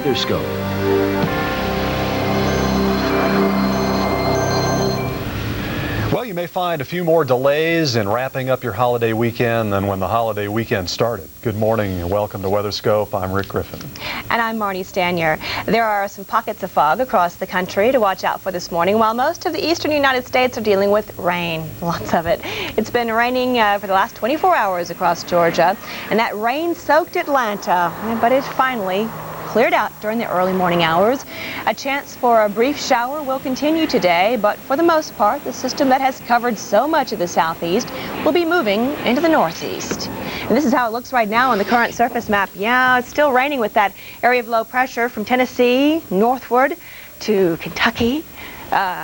WeatherScope. Well, you may find a few more delays in wrapping up your holiday weekend than when the holiday weekend started. Good morning and welcome to WeatherScope. I'm Rick Griffin. And I'm Marnie Stanier. There are some pockets of fog across the country to watch out for this morning, while most of the eastern United States are dealing with rain. Lots of it. It's been raining for the last 24 hours across Georgia, and that rain soaked Atlanta, but it finally cleared out during the early morning hours. A chance for a brief shower will continue today, but for the most part, the system that has covered so much of the southeast will be moving into the northeast. And this is how it looks right now on the current surface map. Yeah, it's still raining with that area of low pressure from Tennessee northward to Kentucky.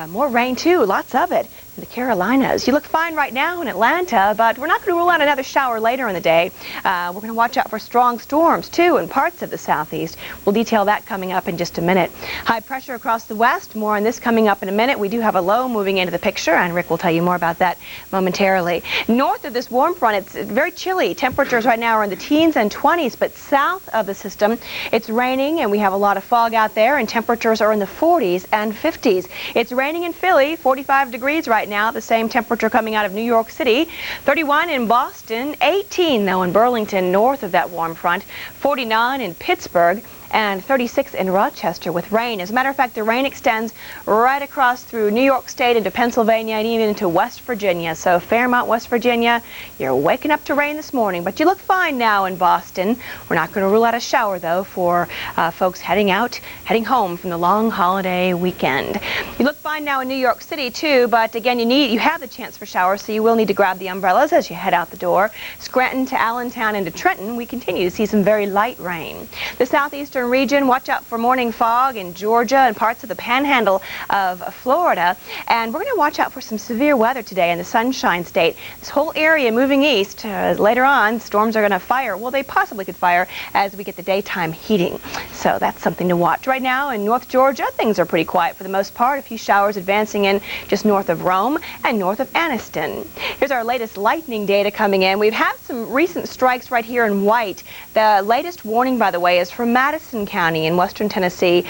More rain too, lots of it in the Carolinas. You look fine right now in Atlanta, but we're not going to rule out another shower later in the day. We're going to watch out for strong storms too in parts of the southeast. We'll detail that coming up in just a minute. High pressure across the west, more on this coming up in a minute. We do have a low moving into the picture, and Rick will tell you more about that momentarily. North of this warm front, it's very chilly. Temperatures right now are in the teens and 20s, but south of the system, it's raining and we have a lot of fog out there, and temperatures are in the 40s and 50s. It's raining in Philly, 45 degrees right now, the same temperature coming out of New York City, 31 in Boston, 18 though in Burlington north of that warm front, 49 in Pittsburgh, and 36 in Rochester with rain. As a matter of fact, the rain extends right across through New York State into Pennsylvania and even into West Virginia. So Fairmont, West Virginia, you're waking up to rain this morning, but you look fine now in Boston. We're not going to rule out a shower though for folks heading home from the long holiday weekend. You look fine now in New York City too, but again, you have the chance for showers, so you will need to grab the umbrellas as you head out the door. Scranton to Allentown and to Trenton, we continue to see some very light rain. The southeastern region, watch out for morning fog in Georgia and parts of the panhandle of Florida. And we're going to watch out for some severe weather today in the Sunshine State. This whole area moving east. Later on, storms are going to fire. Well, they possibly could fire as we get the daytime heating. So that's something to watch. Right now in North Georgia, things are pretty quiet for the most part. A few showers advancing in just north of Rome and north of Anniston. Here's our latest lightning data coming in. We've had some recent strikes right here in white. The latest warning, by the way, is from Madison County in western Tennessee.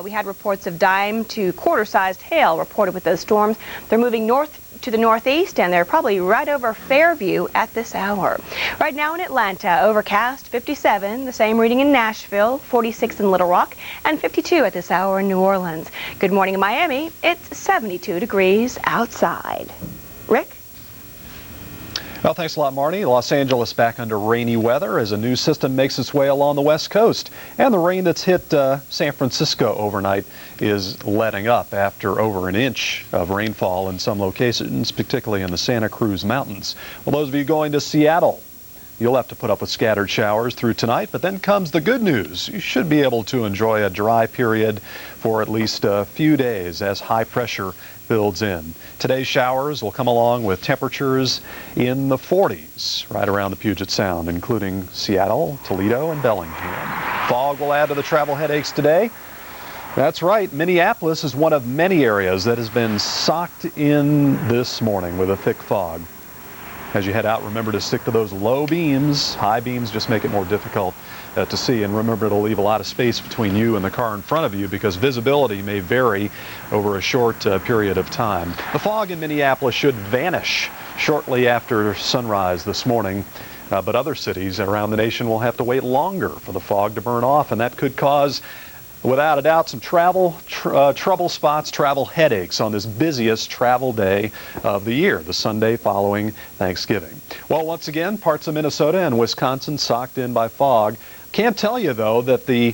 We had reports of dime to quarter-sized hail reported with those storms. They're moving north to the northeast, and they're probably right over Fairview at this hour. Right now in Atlanta, overcast, 57, the same reading in Nashville, 46 in Little Rock, and 52 at this hour in New Orleans. Good morning in Miami. It's 72 degrees outside. Rick? Well, thanks a lot, Marnie. Los Angeles back under rainy weather as a new system makes its way along the west coast. And the rain that's hit San Francisco overnight is letting up after over an inch of rainfall in some locations, particularly in the Santa Cruz Mountains. Well, those of you going to Seattle, you'll have to put up with scattered showers through tonight, but then comes the good news. You should be able to enjoy a dry period for at least a few days as high pressure builds in. Today's showers will come along with temperatures in the 40s right around the Puget Sound, including Seattle, Toledo, and Bellingham. Fog will add to the travel headaches today. That's right, Minneapolis is one of many areas that has been socked in this morning with a thick fog. As you head out, remember to stick to those low beams. High beams just make it more difficult to see, and remember to leave a lot of space between you and the car in front of you because visibility may vary over a short period of time. The fog in Minneapolis should vanish shortly after sunrise this morning, but other cities around the nation will have to wait longer for the fog to burn off, and that could cause, without a doubt, some trouble spots, travel headaches on this busiest travel day of the year, the Sunday following Thanksgiving. Well, once again, parts of Minnesota and Wisconsin socked in by fog. Can't tell you, though, that the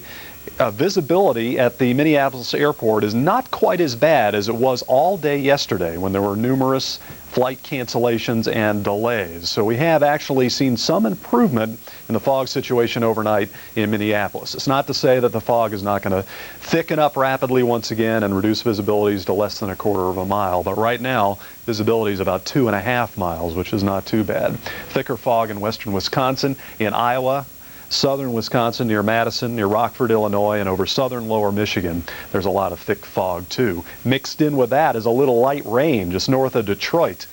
visibility at the Minneapolis airport is not quite as bad as it was all day yesterday when there were numerous flight cancellations and delays. So we have actually seen some improvement in the fog situation overnight in Minneapolis. It's not to say that the fog is not going to thicken up rapidly once again and reduce visibilities to less than a quarter of a mile, but right now visibility is about 2.5 miles, which is not too bad. Thicker fog in western Wisconsin, in Iowa, southern Wisconsin, near Madison, near Rockford, Illinois, and over southern lower Michigan. There's a lot of thick fog too. Mixed in with that is a little light rain just north of Detroit.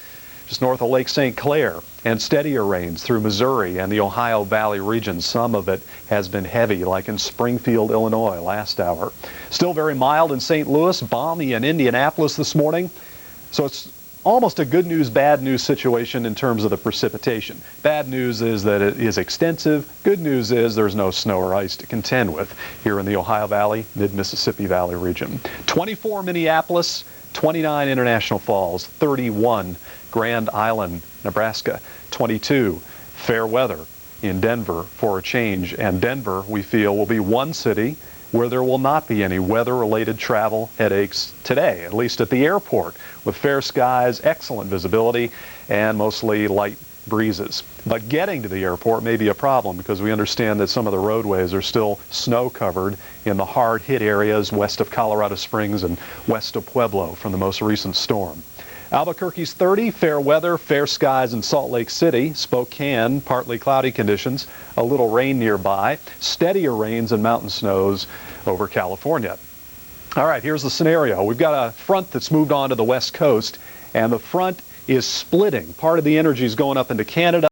just north of Lake St. Clair, and steadier rains through Missouri and the Ohio Valley region. Some of it has been heavy, like in Springfield, Illinois last hour. Still very mild in St. Louis, balmy in Indianapolis this morning. So it's almost a good news, bad news situation in terms of the precipitation. Bad news is that it is extensive. Good news is there's no snow or ice to contend with here in the Ohio Valley, mid-Mississippi Valley region. 24 Minneapolis, 29 International Falls, 31 Grand Island, Nebraska, 22 fair weather in Denver for a change. And Denver, we feel, will be one city where there will not be any weather-related travel headaches today, at least at the airport, with fair skies, excellent visibility, and mostly light breezes. But getting to the airport may be a problem because we understand that some of the roadways are still snow-covered in the hard-hit areas west of Colorado Springs and west of Pueblo from the most recent storm. Albuquerque's 30, fair weather, fair skies in Salt Lake City. Spokane, partly cloudy conditions, a little rain nearby, steadier rains and mountain snows over California. All right, here's the scenario. We've got a front that's moved on to the west coast, and the front is splitting. Part of the energy is going up into Canada.